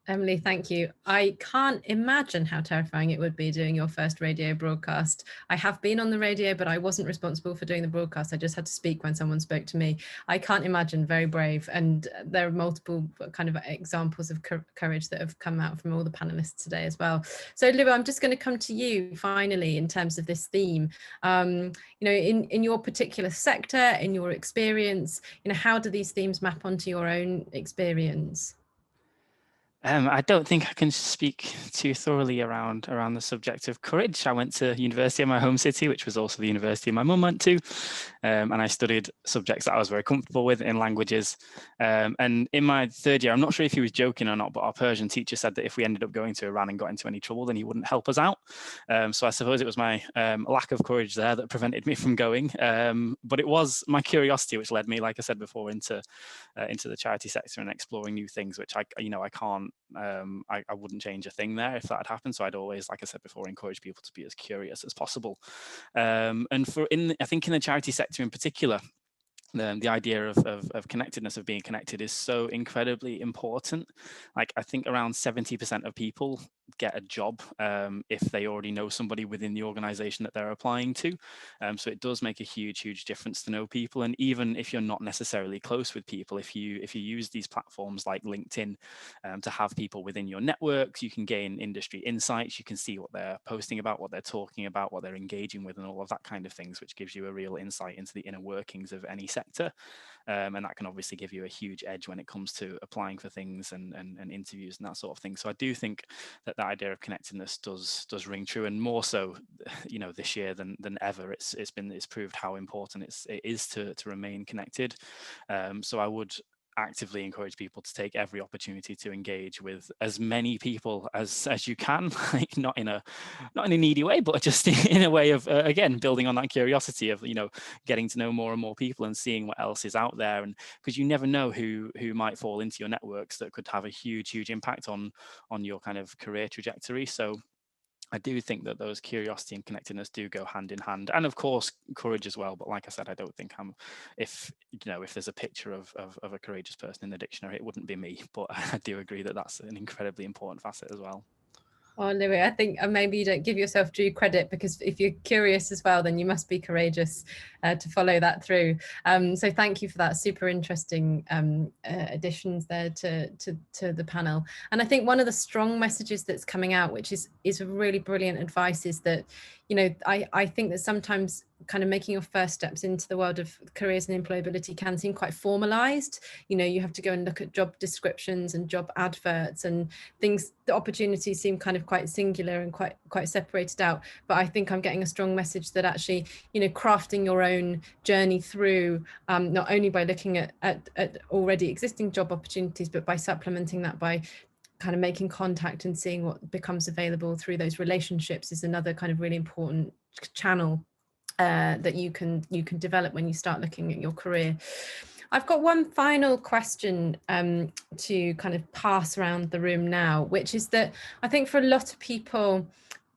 Emily, thank you. I can't imagine how terrifying it would be doing your first radio broadcast. I have been on the radio, but I wasn't responsible for doing the broadcast. I just had to speak when someone spoke to me. I can't imagine. Very brave. And there are multiple kind of examples of courage that have come out from all the panelists today as well. So Lou, I'm just going to come to you finally in terms of this theme. You know, in your particular sector, in your experience, you know, how do these themes map onto your own experience? I don't think I can speak too thoroughly around the subject of courage. I went to university in my home city, which was also the university my mum went to, and I studied subjects that I was very comfortable with in languages. And in my third year, I'm not sure if he was joking or not, but our Persian teacher said that if we ended up going to Iran and got into any trouble, then he wouldn't help us out. So I suppose it was my lack of courage there that prevented me from going. But it was my curiosity which led me, like I said before, into the charity sector and exploring new things, which I can't. I wouldn't change a thing there if that had happened. So I'd always, like I said before, encourage people to be as curious as possible. And I think in the charity sector in particular, the idea of connectedness, of being connected, is so incredibly important. Like, I think around 70% of people get a job if they already know somebody within the organization that they're applying to. So it does make a huge difference to know people. And even if you're not necessarily close with people, if you use these platforms like LinkedIn to have people within your networks, you can gain industry insights. You can see what they're posting about, what they're talking about, what they're engaging with, and all of that kind of things, which gives you a real insight into the inner workings of any sector. And that can obviously give you a huge edge when it comes to applying for things and interviews and that sort of thing. So I do think that idea of connectedness does ring true, and more so, you know, this year than ever. It's proved how important it is to remain connected. So I would actively encourage people to take every opportunity to engage with as many people as you can, like not in a needy way, but just in a way of again, building on that curiosity of, you know, getting to know more and more people and seeing what else is out there. And because you never know who might fall into your networks that could have a huge impact on your kind of career trajectory. So I do think that those curiosity and connectedness do go hand in hand, and of course courage as well. But like I said, I don't think if there's a picture of a courageous person in the dictionary, it wouldn't be me. But I do agree that that's an incredibly important facet as well. Oh, Louis, I think maybe you don't give yourself due credit, because if you're curious as well, then you must be courageous to follow that through. So thank you for that super interesting additions there to the panel. And I think one of the strong messages that's coming out, which is a really brilliant advice, is that, you know, I think that sometimes kind of making your first steps into the world of careers and employability can seem quite formalized. You know, you have to go and look at job descriptions and job adverts and things. The opportunities seem kind of quite singular and quite separated out. But I think I'm getting a strong message that actually, you know, crafting your own journey through, not only by looking at already existing job opportunities, but by supplementing that by kind of making contact and seeing what becomes available through those relationships, is another kind of really important channel that you can develop when you start looking at your career. I've got one final question to kind of pass around the room now, which is that I think for a lot of people,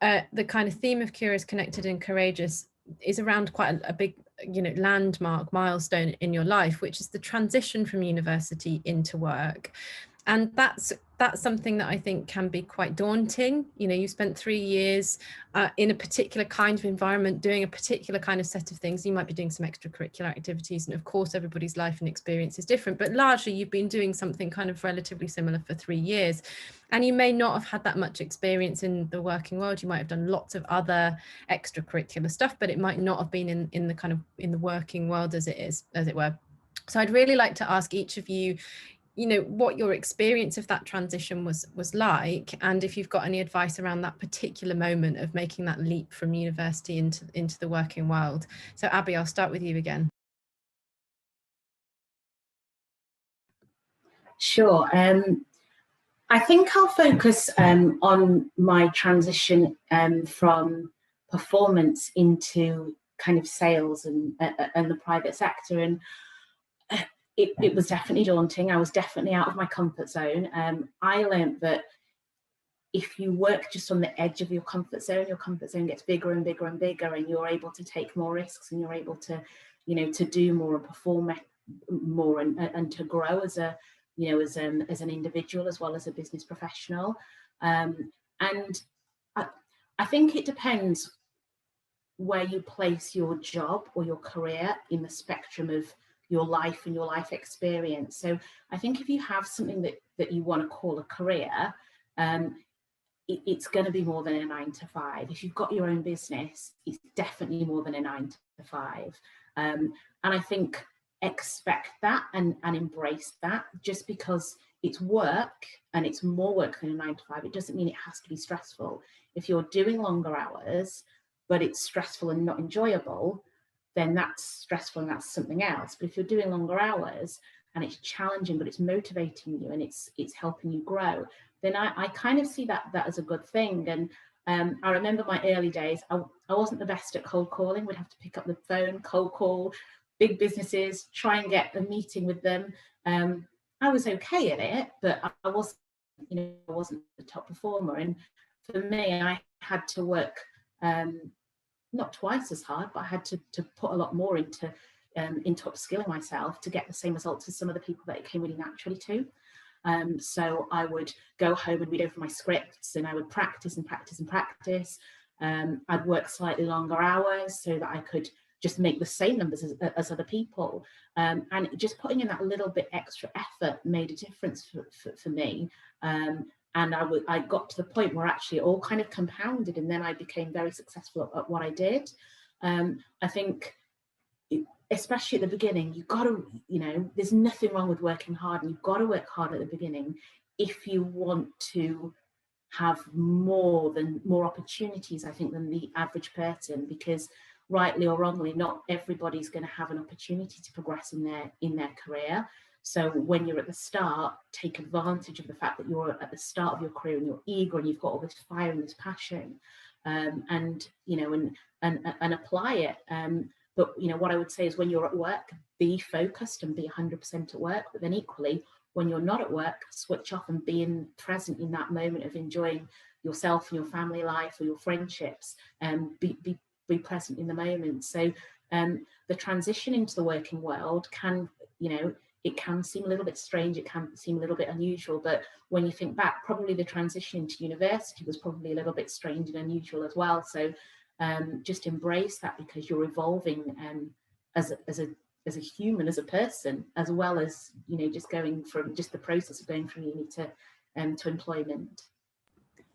the kind of theme of curious, connected and courageous is around quite a big, you know, landmark milestone in your life, which is the transition from university into work. And that's that's something that I think can be quite daunting. You know, you spent 3 years in a particular kind of environment doing a particular kind of set of things. You might be doing some extracurricular activities, and of course everybody's life and experience is different, but largely you've been doing something kind of relatively similar for 3 years, and you may not have had that much experience in the working world. You might have done lots of other extracurricular stuff, but it might not have been in the kind of in the working world as it were. So I'd really like to ask each of you, you know, what your experience of that transition was like, and if you've got any advice around that particular moment of making that leap from university into the working world. So Abby, I'll start with you again. Sure. I think I'll focus on my transition from performance into kind of sales and the private sector, and it was definitely daunting. I was definitely out of my comfort zone. I learned that if you work just on the edge of your comfort zone gets bigger and bigger and bigger, and you're able to take more risks, and you're able to, you know, to do more and perform more and to grow as a, you know, as an individual as well as a business professional. And I think it depends where you place your job or your career in the spectrum of your life and your life experience. So I think if you have something that you want to call a career, it's going to be more than a 9 to 5. If you've got your own business, it's definitely more than a 9 to 5. And I think expect that and embrace that. Just because it's work and it's more work than a 9 to 5, it doesn't mean it has to be stressful. If you're doing longer hours, but it's stressful and not enjoyable, then that's stressful and that's something else. But if you're doing longer hours and it's challenging, but it's motivating you and it's helping you grow, then I kind of see that as a good thing. And I remember my early days, I wasn't the best at cold calling. We'd have to pick up the phone, cold call big businesses, try and get a meeting with them. I was okay at it, but I wasn't the top performer. And for me, I had to work not twice as hard, but I had to put a lot more into upskilling myself to get the same results as some of the people that it came really naturally to. So I would go home and read over my scripts, and I would practice and practice and practice. I'd work slightly longer hours so that I could just make the same numbers as other people. And just putting in that little bit extra effort made a difference for me. And I got to the point where actually it all kind of compounded, and then I became very successful at what I did. I think, especially at the beginning, you've got to, you know, there's nothing wrong with working hard, and you've got to work hard at the beginning if you want to have more opportunities, I think, than the average person, because rightly or wrongly, not everybody's going to have an opportunity to progress in their career. So when you're at the start, take advantage of the fact that you're at the start of your career and you're eager and you've got all this fire and this passion, and you know, and apply it. But you know, what I would say is, when you're at work, be focused and be 100% at work. But then equally, when you're not at work, switch off and be present in that moment of enjoying yourself and your family life or your friendships, and be present in the moment. So the transition into the working world can, you know, it can seem a little bit strange, it can seem a little bit unusual, but when you think back, probably the transition into university was probably a little bit strange and unusual as well. So just embrace that, because you're evolving as a human, as a person, as well as, you know, just going from just the process of going from uni to employment.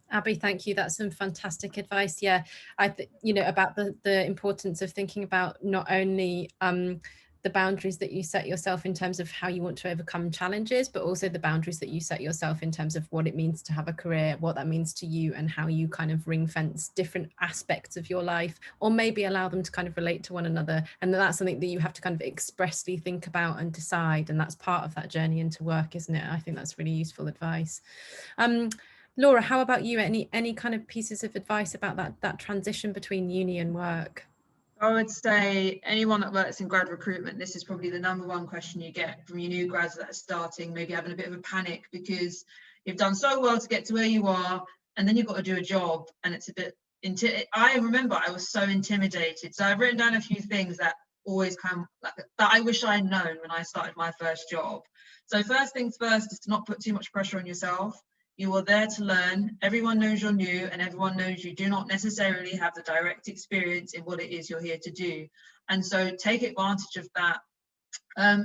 Abby, thank you. That's some fantastic advice. Yeah, I think, you know, about the importance of thinking about not only the boundaries that you set yourself in terms of how you want to overcome challenges, but also the boundaries that you set yourself in terms of what it means to have a career, what that means to you, and how you kind of ring fence different aspects of your life, or maybe allow them to kind of relate to one another. And that's something that you have to kind of expressly think about and decide. And that's part of that journey into work, isn't it? I think that's really useful advice. Laura, how about you? Any kind of pieces of advice about that transition between uni and work? I would say anyone that works in grad recruitment, this is probably the #1 question you get from your new grads that are starting, maybe having a bit of a panic because you've done so well to get to where you are, and then you've got to do a job, and it's a bit, I remember I was so intimidated. So I've written down a few things that always come, that I wish I had known when I started my first job. So first things first is to not put too much pressure on yourself. You are there to learn. Everyone knows you're new, and everyone knows you do not necessarily have the direct experience in what it is you're here to do. And so take advantage of that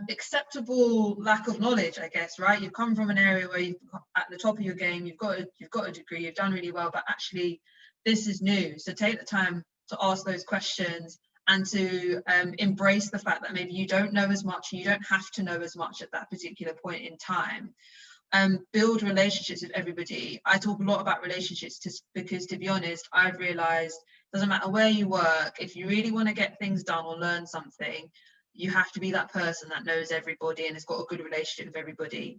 acceptable lack of knowledge, I guess, right? You've come from an area where you've at the top of your game, you've got a degree, you've done really well, but actually this is new. So take the time to ask those questions and to embrace the fact that maybe you don't know as much, and you don't have to know as much at that particular point in time. Build relationships with everybody. I talk a lot about relationships because, to be honest, I've realized it doesn't matter where you work, if you really want to get things done or learn something, you have to be that person that knows everybody and has got a good relationship with everybody.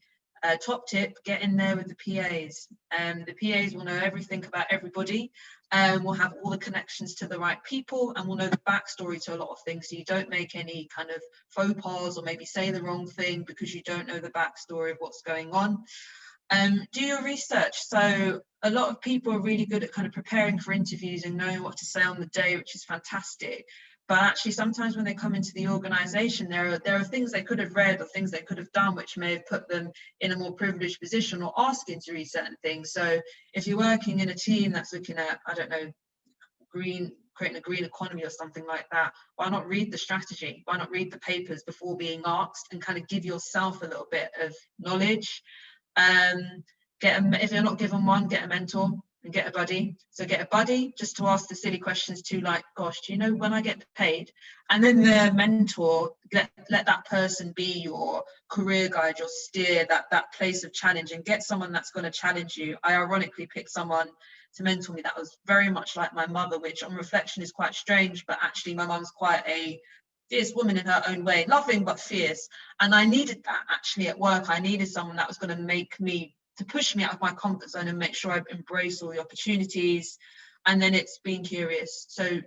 Top tip, get in there with the PAs. The PAs will know everything about everybody, will have all the connections to the right people, and will know the backstory to a lot of things, so you don't make any kind of faux pas or maybe say the wrong thing because you don't know the backstory of what's going on. Do your research. So a lot of people are really good at kind of preparing for interviews and knowing what to say on the day, which is fantastic. But actually, sometimes when they come into the organisation, there are things they could have read or things they could have done which may have put them in a more privileged position or asking to read certain things. So if you're working in a team that's looking at, I don't know, creating a green economy or something like that, why not read the strategy? Why not read the papers before being asked and kind of give yourself a little bit of knowledge? If you're not given one, get a mentor and get a buddy. So get a buddy just to ask the silly questions too, like, gosh, do you know when I get paid? And then the mentor, let that person be your career guide, your steer, that place of challenge, and get someone that's going to challenge you. I ironically picked someone to mentor me that was very much like my mother, which on reflection is quite strange, but actually my mum's quite a fierce woman in her own way, loving but fierce. And I needed that actually at work. I needed someone that was going to push me out of my comfort zone and make sure I embrace all the opportunities. And then it's being curious. So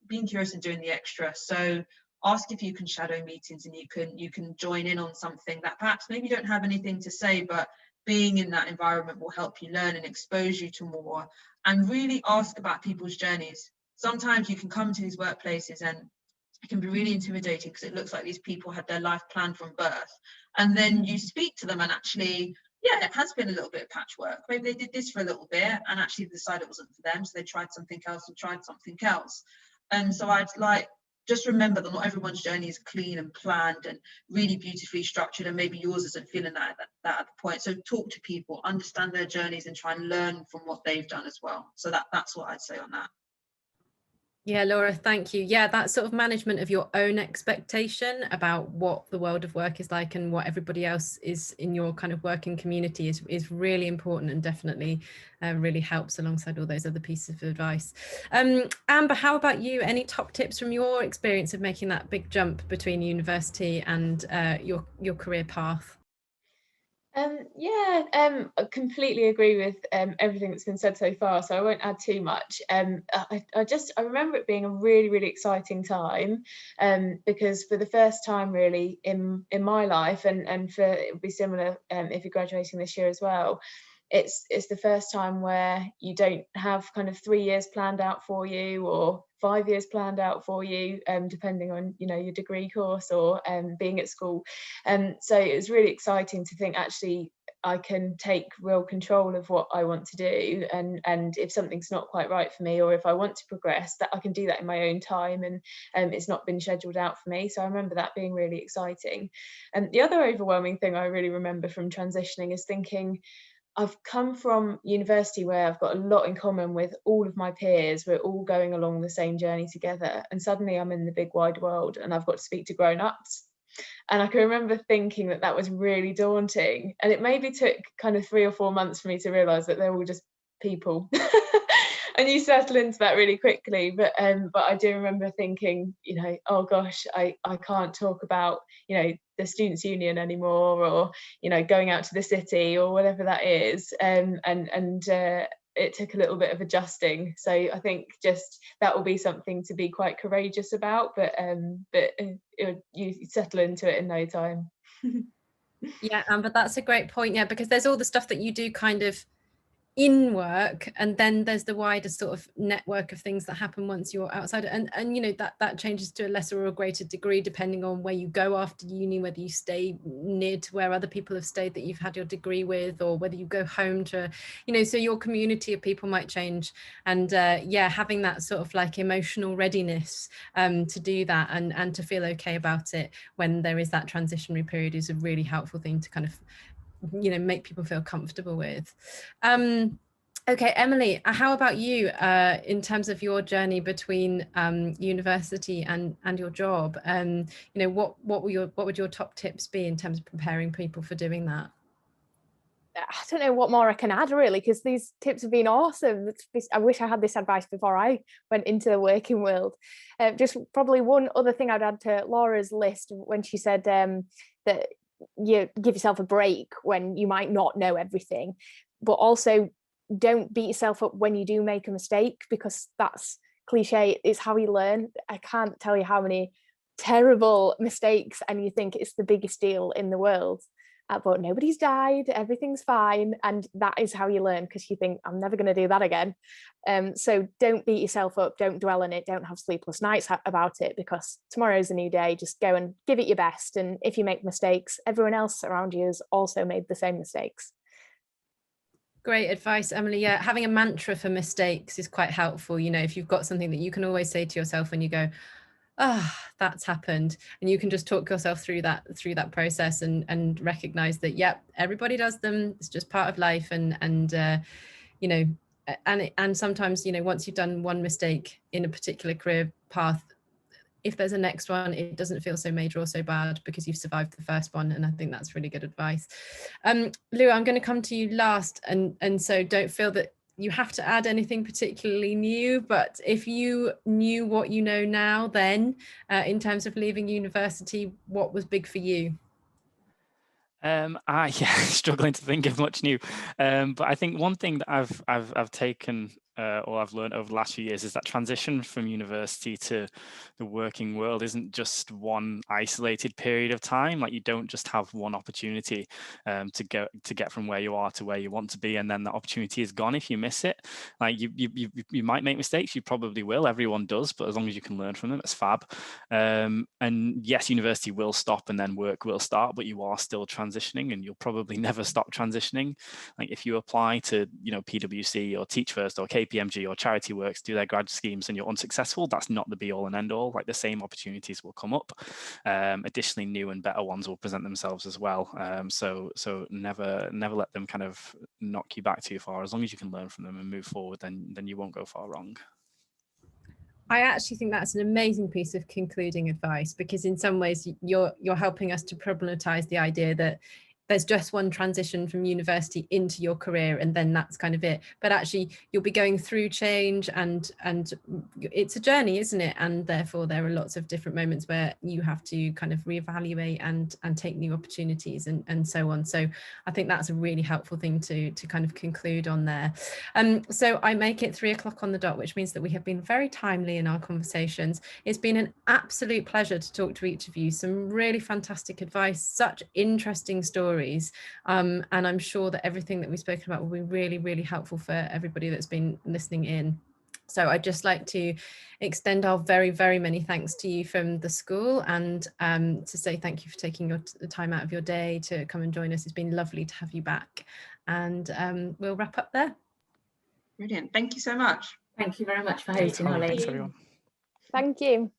being curious and doing the extra. So ask if you can shadow meetings, and you can join in on something that perhaps maybe you don't have anything to say, but being in that environment will help you learn and expose you to more. And really ask about people's journeys. Sometimes you can come to these workplaces and it can be really intimidating because it looks like these people had their life planned from birth. And then you speak to them and actually, yeah, it has been a little bit of patchwork. Maybe they did this for a little bit and actually decided it wasn't for them. So they tried something else. And so I'd like, just remember that not everyone's journey is clean and planned and really beautifully structured, and maybe yours isn't feeling that at the point. So talk to people, understand their journeys, and try and learn from what they've done as well. So that's what I'd say on that. Yeah, Laura, thank you. Yeah, that sort of management of your own expectation about what the world of work is like and what everybody else is in your kind of working community is really important, and definitely really helps alongside all those other pieces of advice. Amber, how about you? Any top tips from your experience of making that big jump between university and your career path? I completely agree with everything that's been said so far, so I won't add too much. I remember it being a really, really exciting time, because for the first time really in my life, and for it would be similar if you're graduating this year as well, it's the first time where you don't have kind of 3 years planned out for you or 5 years planned out for you, depending on your degree course or being at school. So it was really exciting to think actually I can take real control of what I want to do, and if something's not quite right for me, or if I want to progress, that I can do that in my own time, and it's not been scheduled out for me. So I remember that being really exciting. And the other overwhelming thing I really remember from transitioning is thinking, I've come from university where I've got a lot in common with all of my peers. We're all going along the same journey together. And suddenly I'm in the big wide world and I've got to speak to grown-ups. And I can remember thinking that was really daunting. And it maybe took kind of 3 or 4 months for me to realise that they're all just people. And you settle into that really quickly. But I do remember thinking, oh gosh, I can't talk about, the Students' Union anymore, or, going out to the city or whatever that is. It took a little bit of adjusting. So I think just that will be something to be quite courageous about, but you settle into it in no time. Yeah, Amber, that's a great point. Yeah, because there's all the stuff that you do kind of in work, and then there's the wider sort of network of things that happen once you're outside, and you know, that changes to a lesser or greater degree depending on where you go after uni, whether you stay near to where other people have stayed that you've had your degree with, or whether you go home to, you know, so your community of people might change. And yeah, having that sort of like emotional readiness to do that and to feel okay about it when there is that transitionary period is a really helpful thing to kind of, you know, make people feel comfortable with. Okay, Emily, how about you in terms of your journey between university and your job? You know, what would your top tips be in terms of preparing people for doing that? I don't know what more I can add really, because these tips have been awesome. I wish I had this advice before I went into the working world. Just probably one other thing I'd add to Laura's list when she said that you give yourself a break when you might not know everything, but also don't beat yourself up when you do make a mistake, because that's cliche, it's how you learn. I can't tell you how many terrible mistakes and you think it's the biggest deal in the world, but nobody's died, everything's fine, and that is how you learn, because you think, I'm never going to do that again. So don't beat yourself up, don't dwell on it, don't have sleepless nights about it, because tomorrow's a new day. Just go and give it your best, and if you make mistakes, everyone else around you has also made the same mistakes. Great advice, Emily. Yeah, having a mantra for mistakes is quite helpful. You know, if you've got something that you can always say to yourself when you go, that's happened, and you can just talk yourself through that process and recognize that, yep, everybody does them, it's just part of life. And you know, and sometimes, you know, once you've done one mistake in a particular career path, if there's a next one, it doesn't feel so major or so bad because you've survived the first one. And I think that's really good advice. Lou, I'm going to come to you last, and so don't feel that you have to add anything particularly new, but if you knew what you know now then, in terms of leaving university, what was big for you? Yeah, struggling to think of much new, but I think one thing that I've taken or I've learned over the last few years is that transition from university to the working world isn't just one isolated period of time. Like, you don't just have one opportunity to get from where you are to where you want to be, and then the opportunity is gone if you miss it. Like, you might make mistakes, you probably will, everyone does, but as long as you can learn from them, it's fab. And yes, university will stop and then work will start, but you are still transitioning, and you'll probably never stop transitioning. Like, if you apply to, you know, PwC or Teach First or KPMG or Charity Works, do their grad schemes, and you're unsuccessful, that's not the be all and end all. Like, the same opportunities will come up. Additionally, new and better ones will present themselves as well. So never let them kind of knock you back too far. As long as you can learn from them and move forward, then you won't go far wrong. I actually think that's an amazing piece of concluding advice, because in some ways you're helping us to problematize the idea that there's just one transition from university into your career and then that's kind of it. But actually you'll be going through change, and it's a journey, isn't it? And therefore there are lots of different moments where you have to kind of reevaluate and take new opportunities and so on. So I think that's a really helpful thing to kind of conclude on there. So I make it 3 o'clock on the dot, which means that we have been very timely in our conversations. It's been an absolute pleasure to talk to each of you. Some really fantastic advice, such interesting stories. And I'm sure that everything that we've spoken about will be really, really helpful for everybody that's been listening in. So I'd just like to extend our very, very many thanks to you from the school, and to say thank you for taking the time out of your day to come and join us. It's been lovely to have you back, and we'll wrap up there. Brilliant. Thank you so much. Thank you very much for hosting, Holly. Thanks, everyone. Thank you.